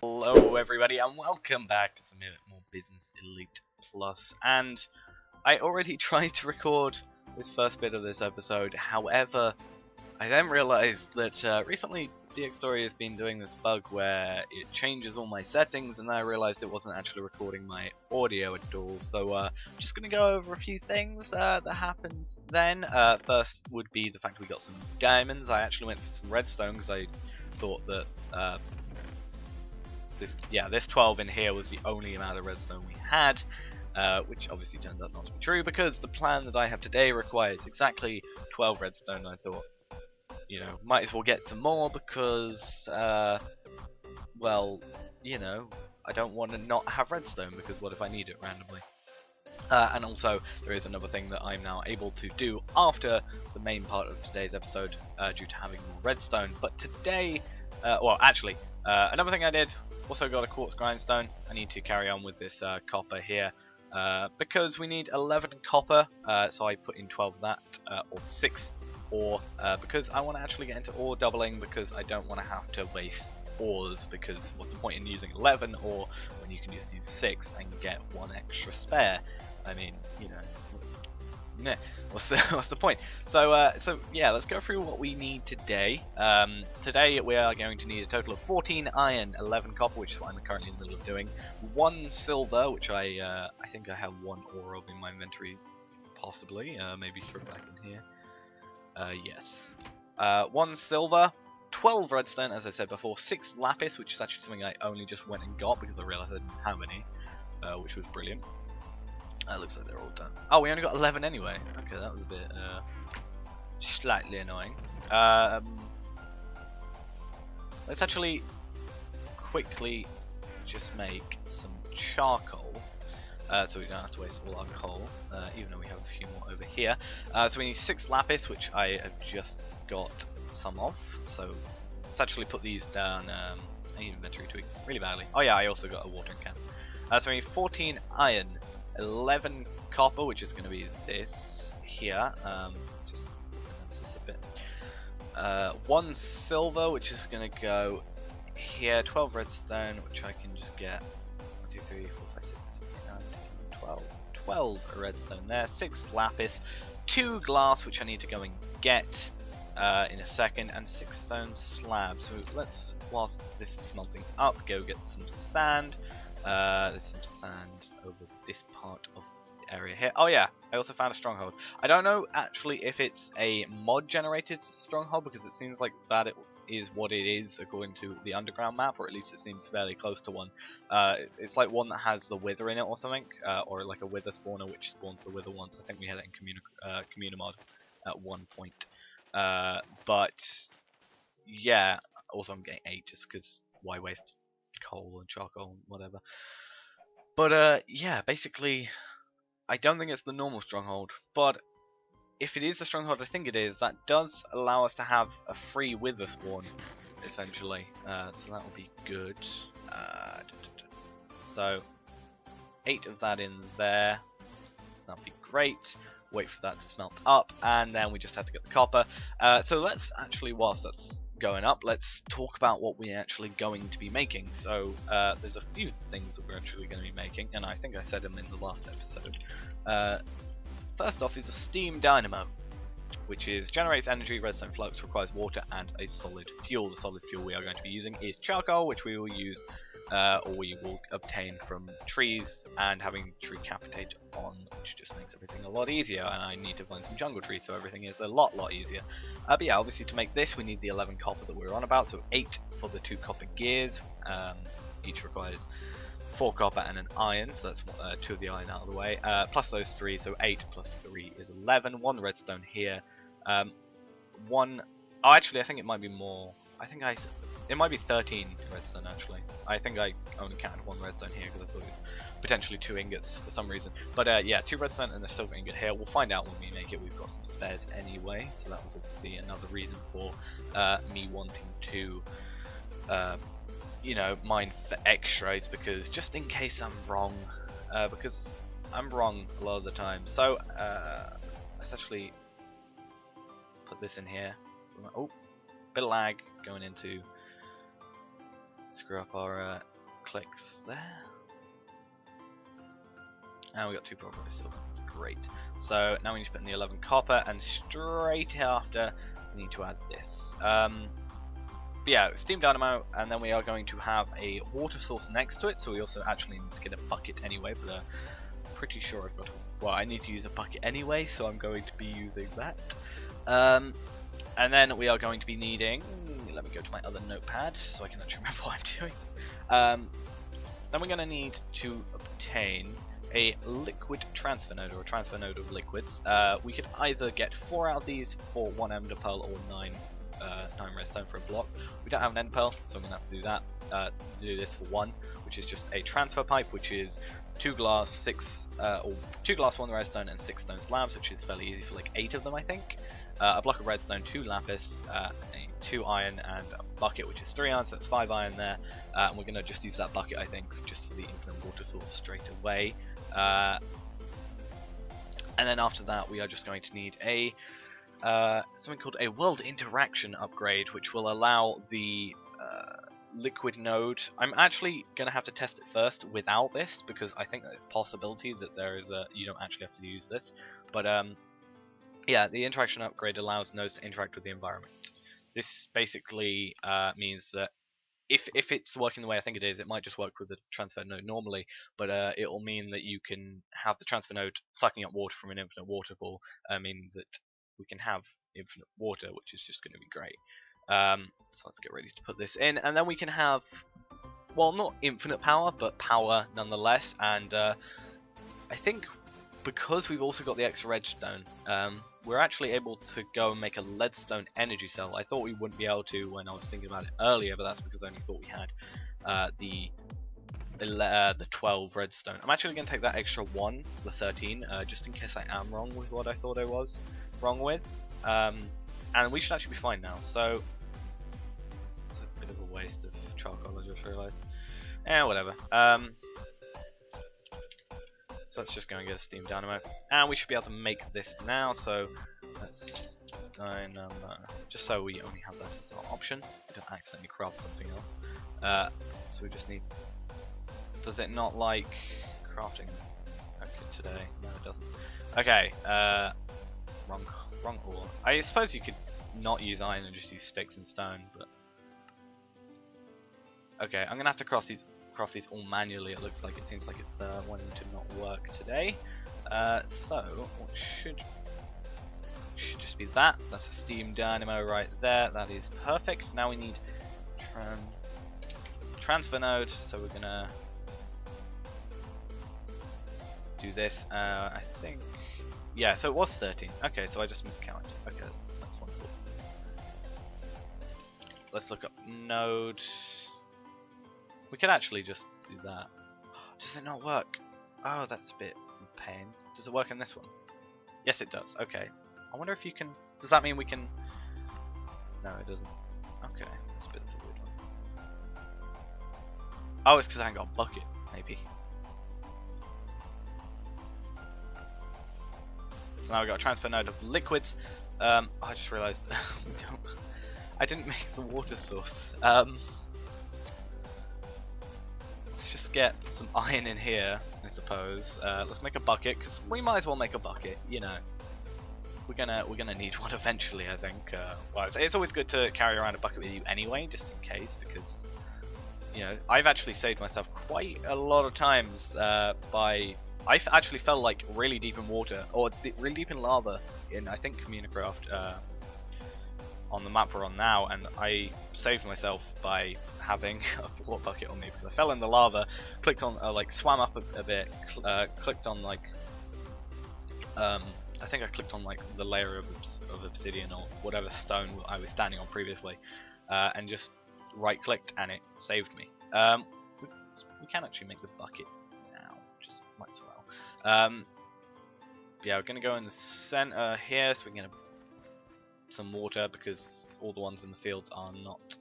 Hello everybody and welcome back to some more Business Elite Plus. And I already tried to record this first bit of this episode, however I then realised that recently DxStory has been doing this bug where it changes all my settings, and then I realised it wasn't actually recording my audio at all. So I'm just going to go over a few things that happens then. First would be the fact we got some diamonds. I actually went for some redstone because I thought that this 12 in here was the only amount of redstone we had, which obviously turned out not to be true because the plan that I have today requires exactly 12 redstone. I thought, you know, might as well get some more because, well, you know, I don't want to not have redstone because what if I need it randomly? And also, there is another thing that I'm now able to do after the main part of today's episode due to having more redstone. But today, well, actually, another thing I did, also got a quartz grindstone. I need to carry on with this copper here because we need 11 copper, so I put in 12 of that, or 6 ore, because I want to actually get into ore doubling because I don't want to have to waste ores, because what's the point in using 11 ore when you can just use 6 and get 1 extra spare? I mean, you know, meh, what's the point? So yeah, let's go through what we need today. Today we are going to need a total of 14 iron, 11 copper, which is what I'm currently in the middle of doing, 1 silver, which I think I have 1 ore of in my inventory, possibly, maybe throw it back in here. Yes. 1 silver, 12 redstone, as I said before, 6 lapis, which is actually something I only just went and got because I realised I didn't have any, which was brilliant. Looks like they're all done. Oh, we only got 11 anyway. Okay, that was a bit slightly annoying. Let's actually quickly just make some charcoal. So we don't have to waste all our coal, even though we have a few more over here. So we need 6 lapis, which I have just got some of. So let's actually put these down. I need inventory tweaks really badly. Oh yeah, I also got a watering can. So we need 14 iron, 11 copper, which is going to be this here. Just condense this a bit. 1 silver, which is going to go here. 12 redstone, which I can just get. 1, 2, 3, 4, 5, 6, 7, 8, 9, 10, 12. 12 redstone there. 6 lapis, 2 glass, which I need to go and get in a second, and 6 stone slabs. So let's, whilst this is smelting up, go get some sand. There's some sand over this part of the area here. Oh yeah, I also found a stronghold. I don't know actually if it's a mod generated stronghold, because it seems like that it is what it is according to the underground map, or at least it seems fairly close to one. It's like one that has the wither in it or something, or like a wither spawner which spawns the wither ones. I think we had it in Communimod at one point. But yeah, also I'm getting 8 just because why waste coal and charcoal and whatever. But yeah, basically I don't think it's the normal stronghold, but if it is the stronghold I think it is, that does allow us to have a free wither spawn essentially, so that will be good. So 8 of that in there, that'll be great. Wait for that to smelt up, and then we just have to get the copper. So let's actually, whilst that's going up, let's talk about what we're actually going to be making. So there's a few things that we're actually going to be making, and I think I said them in the last episode. First off is a steam dynamo, which generates energy, redstone flux, requires water, and a solid fuel. The solid fuel we are going to be using is charcoal, which we will use, or we will obtain from trees, and having tree capitate on, which just makes everything a lot easier. And I need to find some jungle trees, so everything is a lot easier. But yeah, obviously to make this we need the 11 copper that we were on about, so 8 for the 2 copper gears. Each requires 4 copper and an iron, so that's 2 of the iron out of the way, plus those 3, so 8 plus 3 is 11. 1 redstone here. Oh, actually I think it might be more. It might be 13 redstone actually. I think I only counted 1 redstone here because I thought it was potentially 2 ingots for some reason. But yeah, 2 redstone and a silver ingot here. We'll find out when we make it. We've got some spares anyway, so that was obviously another reason for me wanting to you know, mine for extras, because just in case I'm wrong, because I'm wrong a lot of the time. So let's actually put this in here. Oh, bit of lag going into screw up our clicks there. And we got 2 pulverized silver. That's great. So now we need to put in the 11 copper, and straight after we need to add this. But yeah, steam dynamo, and then we are going to have a water source next to it. So we also actually need to get a bucket anyway. But I'm pretty sure I've got. Well, I need to use a bucket anyway, so I'm going to be using that. And then we are going to be needing. Let me go to my other notepad so I can actually remember what I'm doing. Then we're going to need to obtain a liquid transfer node, or a transfer node of liquids. We could either get 4 out of these for 1 ender pearl, or 9 redstone for a block. We don't have an ender pearl, so I'm going to have to do that. Do this for 1, which is just a transfer pipe, which is 2 glass, 6, or 2 glass, 1 redstone, and 6 stone slabs, which is fairly easy for like 8 of them, I think. A block of redstone, 2 lapis, 2 iron, and a bucket, which is 3 iron, so that's 5 iron there. And we're going to just use that bucket, I think, just for the infinite water source straight away. And then after that, we are just going to need a something called a world interaction upgrade, which will allow the liquid node. I'm actually going to have to test it first without this, because I think there's a possibility that there is a you don't actually have to use this. But yeah, the interaction upgrade allows nodes to interact with the environment. This basically means that if it's working the way I think it is, it might just work with the transfer node normally, but it will mean that you can have the transfer node sucking up water from an infinite water pool, meaning that we can have infinite water, which is just going to be great. So let's get ready to put this in, and then we can have, well, not infinite power, but power nonetheless. And I think because we've also got the extra redstone, we're actually able to go and make a leadstone energy cell. I thought we wouldn't be able to when I was thinking about it earlier, but that's because I only thought we had the 12 redstone. I'm actually going to take that extra 1, the 13, just in case I am wrong with what I thought I was wrong with. And we should actually be fine now. So it's a bit of a waste of charcoal, I just realised. Whatever. So let's just go and get a steam dynamo, and we should be able to make this now. So let's dynamo, just so we only have that as our option. We don't accidentally craft something else. So we just need. Does it not like crafting? Okay, today, no, it doesn't. Okay, wrong ore. I suppose you could not use iron and just use sticks and stone, but okay, I'm gonna have to craft these all manually. It looks like, it seems like it's wanting to not work today. So what should just be that. That's a steam dynamo right there. That is perfect. Now we need transfer node. So we're gonna do this. I think, yeah. So it was 13. Okay, so I just miscounted. Okay, that's wonderful. Let's look up node. We could actually just do that. Does it not work? Oh, that's a bit of a pain. Does it work in this one? Yes, it does. Okay. I wonder if you can. Does that mean we can? No, it doesn't. Okay, that's a bit of a weird one. Oh, it's because I ain't got a bucket, maybe. So now we've got a transfer node of liquids. I just realised I didn't make the water source. Just get some iron in here, I suppose. Let's make a bucket, because we might as well make a bucket. You know, we're gonna need one eventually, I think. Well, it's always good to carry around a bucket with you anyway, just in case, because you know I've actually saved myself quite a lot of times by I actually fell like really deep in water, or really deep in lava in, I think, Communicraft. On the map we're on now, and I saved myself by having a water bucket on me, because I fell in the lava, clicked on, like swam up a bit, clicked on like, I think I clicked on like the layer of obsidian or whatever stone I was standing on previously, and just right clicked and it saved me. We can actually make the bucket now, just might as well. Yeah, we're gonna go in the center here, so we can get some water, because all the ones in the fields are not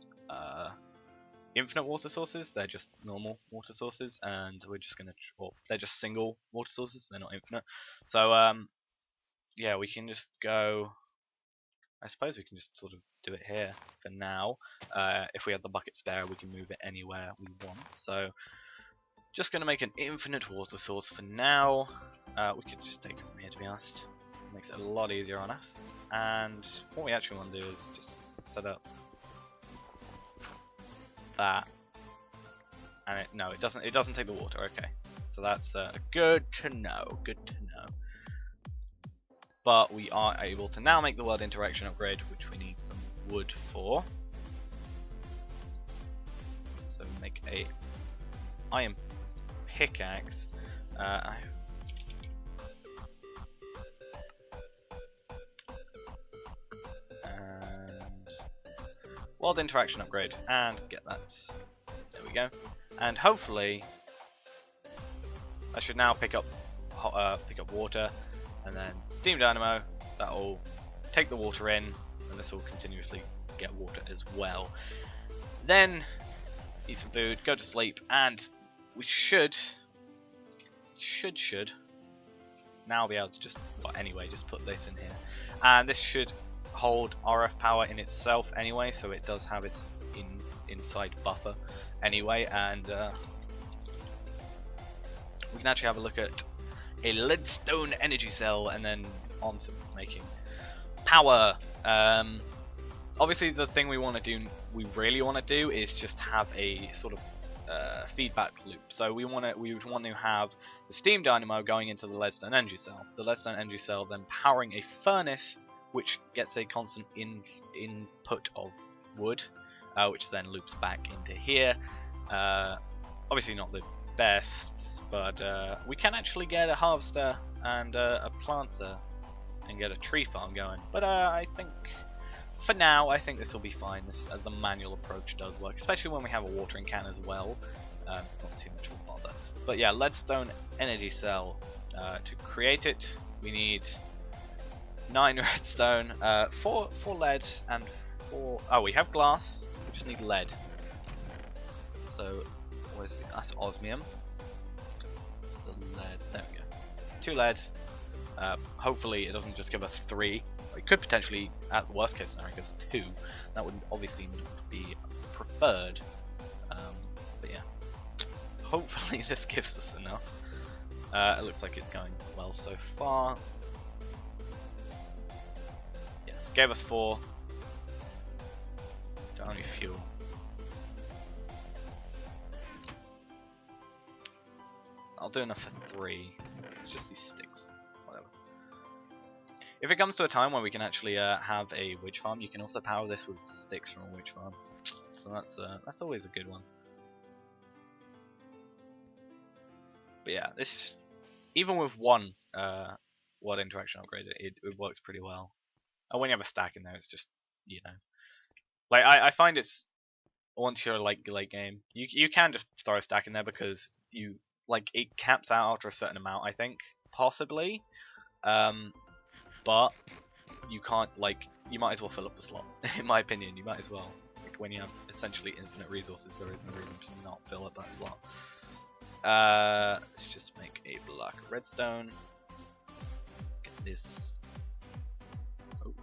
infinite water sources, they're just normal water sources, and we're just gonna, or they're just single water sources, they're not infinite. So yeah, we can just go I suppose we can just sort of do it here for now. If we have the bucket spare, we can move it anywhere we want. So just going to make an infinite water source for now. We could just take it from here, to be honest. It makes it a lot easier on us. And what we actually want to do is just set up that. And no, it doesn't take the water. Okay, so that's good to know. Good to know. But we are able to now make the world interaction upgrade, which we need some wood for. So make a iron pickaxe. And world interaction upgrade, and get that. There we go. And hopefully, I should now pick up water, and then steam dynamo. That'll take the water in, and this will continuously get water as well. Then eat some food, go to sleep, and we should now be able to just, well, anyway, just put this in here, and this should hold RF power in itself anyway, so it does have its inside buffer anyway, and we can actually have a look at a redstone energy cell, and then on to making power. Obviously, the thing we really want to do is just have a sort of feedback loop. So we would want to have the steam dynamo going into the redstone energy cell. The redstone energy cell then powering a furnace, which gets a constant input of wood, which then loops back into here. Obviously not the best, but we can actually get a harvester and a planter and get a tree farm going. But I think for now, I think this will be fine. The manual approach does work, especially when we have a watering can as well. It's not too much of a bother. But yeah, redstone energy cell. To create it, we need 9 redstone, 4 lead, and 4. Oh, we have glass. We just need lead. So where's that's osmium. It's the lead. There we go. 2 lead. Hopefully, it doesn't just give us 3. It could potentially, at the worst case scenario, give us 2. That would obviously be preferred. But yeah, hopefully this gives us enough. It looks like it's going well so far. Yes, gave us 4. Don't need fuel. I'll do enough for 3. Let's just do sticks. Whatever. If it comes to a time where we can actually have a witch farm, you can also power this with sticks from a witch farm. So that's always a good one. But yeah, this, even with one world interaction upgrade, it works pretty well. And when you have a stack in there, it's just, you know, like I find it's, once you're like late game, you can just throw a stack in there because you, like, it caps out after a certain amount, I think, possibly. But you can't, like, you might as well fill up the slot. In my opinion, you might as well. Like, when you have essentially infinite resources, there is no reason to not fill up that slot. Let's just make a block of redstone. Get this. Oh.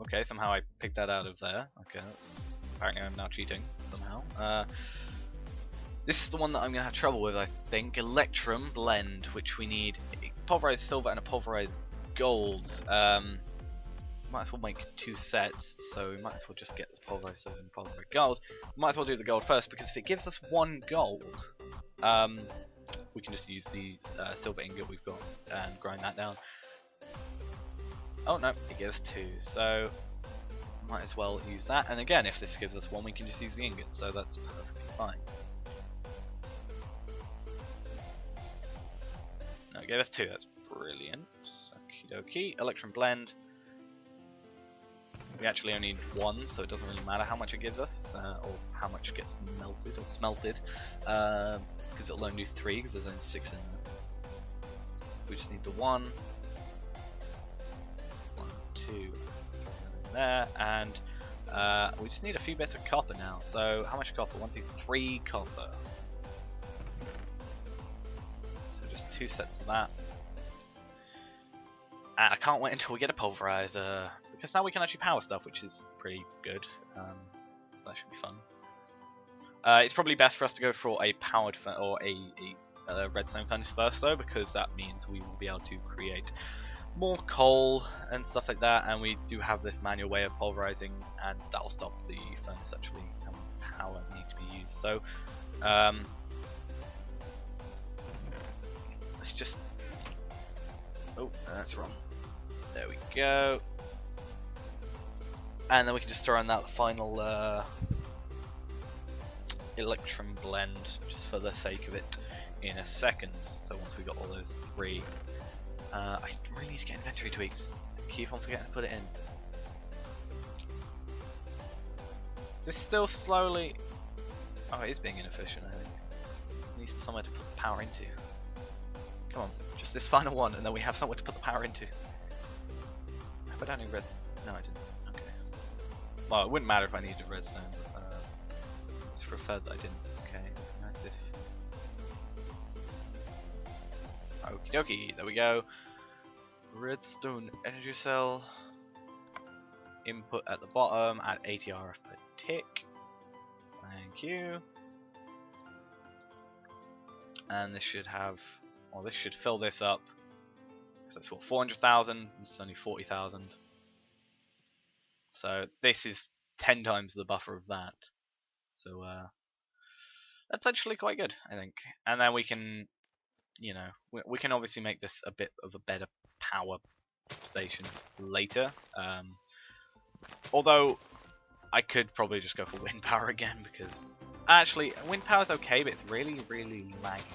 Okay, somehow I picked that out of there. Okay, that's, apparently I'm now cheating somehow. This is the one that I'm going to have trouble with, I think. Electrum blend, which we need a pulverized silver and a pulverized gold. Might as well make 2 sets, so we might as well just get the pulverized silver and pulverized gold. Might as well do the gold first, because if it gives us 1 gold, we can just use the silver ingot we've got and grind that down. Oh no, it gives 2, so might as well use that. And again, if this gives us 1, we can just use the ingot, so that's perfectly fine. No, it gave us 2, that's brilliant. Okie dokie. Electrum blend. We actually only need 1, so it doesn't really matter how much it gives us, or how much gets melted or smelted, because it'll only do 3, because there's only 6 in there. We just need the 1, 2, 3 in there, and we just need a few bits of copper now. So how much copper? 1, 2, 3 copper. So just 2 sets of that. And I can't wait until we get a pulverizer, because now we can actually power stuff, which is pretty good. So that should be fun. It's probably best for us to go for a powered or a redstone furnace first, though, because that means we will be able to create more coal and stuff like that, and we do have this manual way of pulverizing, and that will stop the furnace actually having power need to be used. So let's just, oh, that's wrong. There we go. And then we can just throw in that final electrum blend, just for the sake of it, in a second. So once we got all those three, I really need to get inventory tweaks. I keep on forgetting to put it in. Just still slowly. Oh, it is being inefficient, I think. Needs somewhere to put the power into. Come on, just this final one, and then we have somewhere to put the power into. I put down in redstone. No, I didn't. Okay. Well, it wouldn't matter if I needed redstone, but I just preferred that I didn't. Okay, nice if. Okie dokie, there we go. Redstone energy cell. Input at the bottom at 80 RF per tick. Thank you. And this should have, well, this should fill this up. So that's what, 400,000. This is only 40,000. So this is 10 times the buffer of that. So that's actually quite good, I think. And then we can, you know, we can obviously make this a bit of a better power station later. Although I could probably just go for wind power again, because actually wind power is okay, but it's really lagging.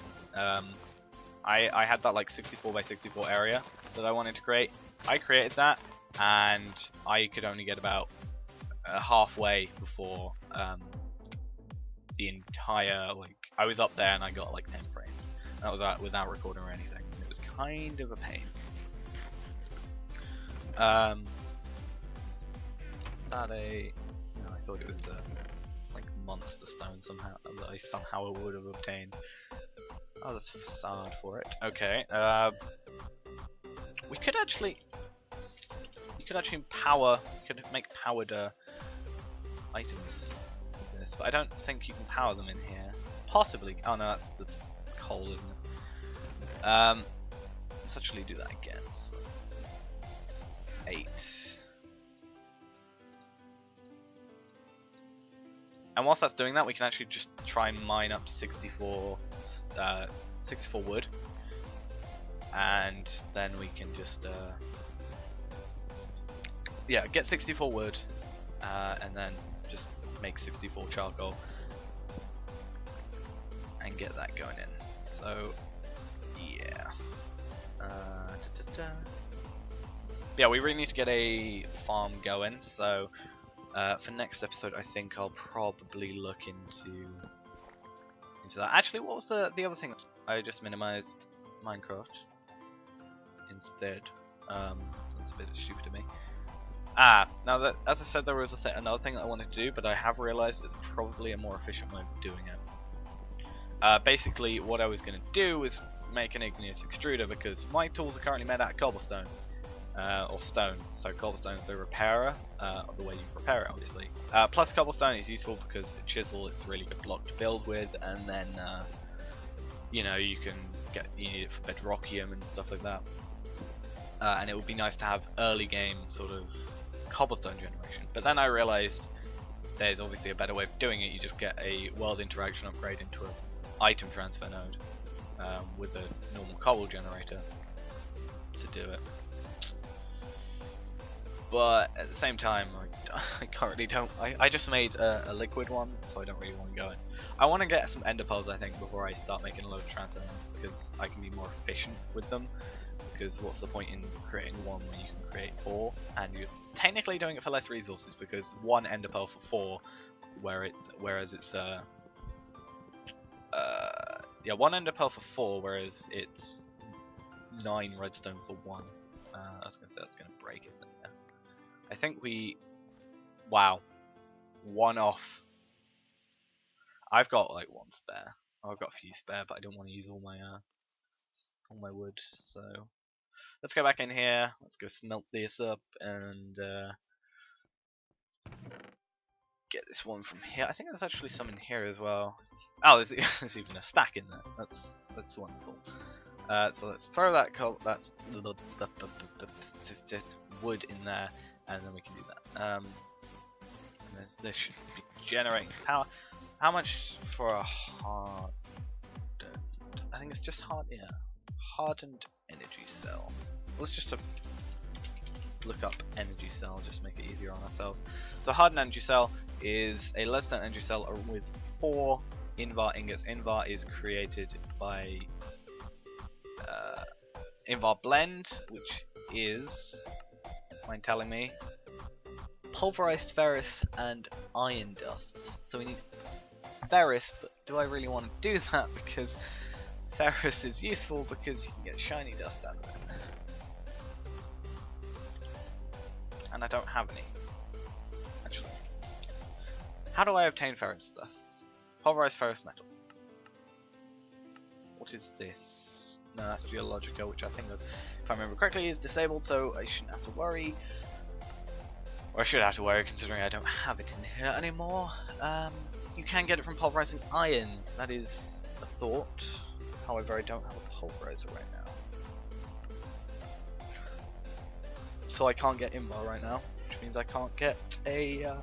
I had that like 64 by 64 area that I wanted to create. I created that, and I could only get about halfway before the entire, like, I was up there and I got like 10 frames. That was without recording or anything. It was kind of a pain. Is that a? No, I thought it was like monster stone somehow that I somehow would have obtained. Oh, there's a facade for it. Okay. We could actually power. We could make powered items with this, but I don't think you can power them in here. Possibly. Oh no, that's the coal, isn't it? Let's actually do that again. So it's 8. And whilst that's doing that, we can actually just try and mine up 64 wood, and then we can just yeah, get 64 wood, and then just make 64 charcoal and get that going in. So yeah, yeah, we really need to get a farm going. So for next episode, I think I'll probably look into that. Actually, what was the other thing? I just minimized Minecraft instead. That's a bit stupid of me. Now that, as I said, there was another thing that I wanted to do, but I have realized it's probably a more efficient way of doing it. Basically, what I was going to do was make an igneous extruder, because my tools are currently made out of cobblestone. Or stone. So cobblestone is the repairer, the way you repair it, obviously. Plus cobblestone is useful because the chisel, it's a really good block to build with, and then you know, you need it for bedrockium and stuff like that. And it would be nice to have early game sort of cobblestone generation. But then I realized there's obviously a better way of doing it. You just get a world interaction upgrade into an item transfer node with a normal cobble generator to do it. But at the same time, I currently don't. I just made a liquid one, so I don't really want to go in. I want to get some ender pearls, I think, before I start making a load of transfer nodes, because I can be more efficient with them. Because what's the point in creating one when you can create 4, and you're technically doing it for less resources, because 1 ender pearl for 4, whereas it's 1 ender pearl for 4, whereas it's 9 redstone for 1. I was gonna say that's gonna break, isn't it? Yeah. I think wow, 1 off. I've got like 1 spare. I've got a few spare, but I don't want to use all my wood, so let's go back in here. Let's go smelt this up and get this one from here. I think there's actually some in here as well. Oh, there's even a stack in there. That's wonderful. So let's throw that coal. That's the wood in there, and then we can do that. And this should be generating power. How much for a hardened? I think it's just hardened energy cell. Let's just look up energy cell, just make it easier on ourselves. So hardened energy cell is a redstone energy cell with 4 Invar ingots. Invar is created by Invar blend, which is, mind telling me, pulverized ferrous and iron dust. So we need ferrous, but do I really want to do that? Because ferrous is useful because you can get shiny dust out of it. And I don't have any. Actually. How do I obtain ferrous dust? Pulverized ferrous metal. What is this? No, that's Geologica, which I think, if I remember correctly, is disabled, so I shouldn't have to worry. Or I should have to worry, considering I don't have it in here anymore. You can get it from pulverizing iron. That is a thought. However, I don't have a pulverizer right now. So I can't get Invar right now, which means I can't get a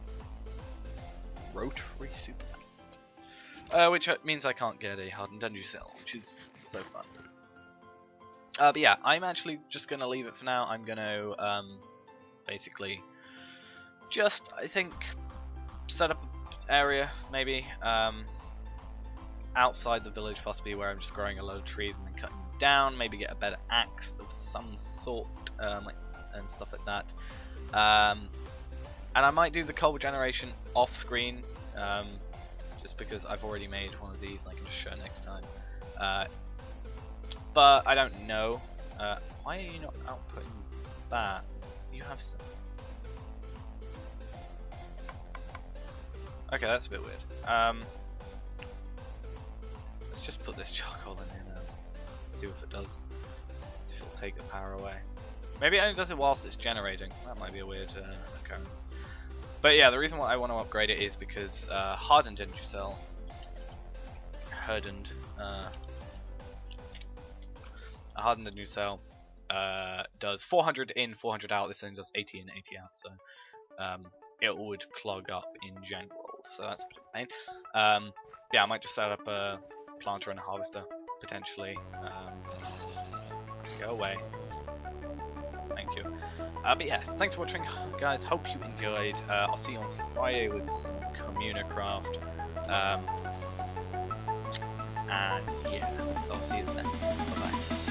rotary super. Which means I can't get a hardened energy cell, which is so fun. But yeah, I'm actually just going to leave it for now. I'm going to basically just, I think, set up an area, maybe, outside the village possibly, where I'm just growing a load of trees and then cutting them down, maybe get a better axe of some sort, and stuff like that. And I might do the coal generation off screen, just because I've already made one of these and I can just show it next time. But I don't know. Why are you not outputting that? You have some. Okay, that's a bit weird. Let's just put this charcoal in here now. See what it does. See if it'll take the power away. Maybe it only does it whilst it's generating. That might be a weird occurrence. But yeah, the reason why I want to upgrade it is because hardened energy cell, a hardened energy cell does 400 in, 400 out. This only does 80 in, 80 out. So it would clog up in general. So that's a bit of a pain. Yeah, I might just set up a planter and a harvester potentially. Go away. Thank you. But yeah, thanks for watching, guys. Hope you enjoyed. I'll see you on Friday with some Communacraft. And yeah, so I'll see you then. Bye bye.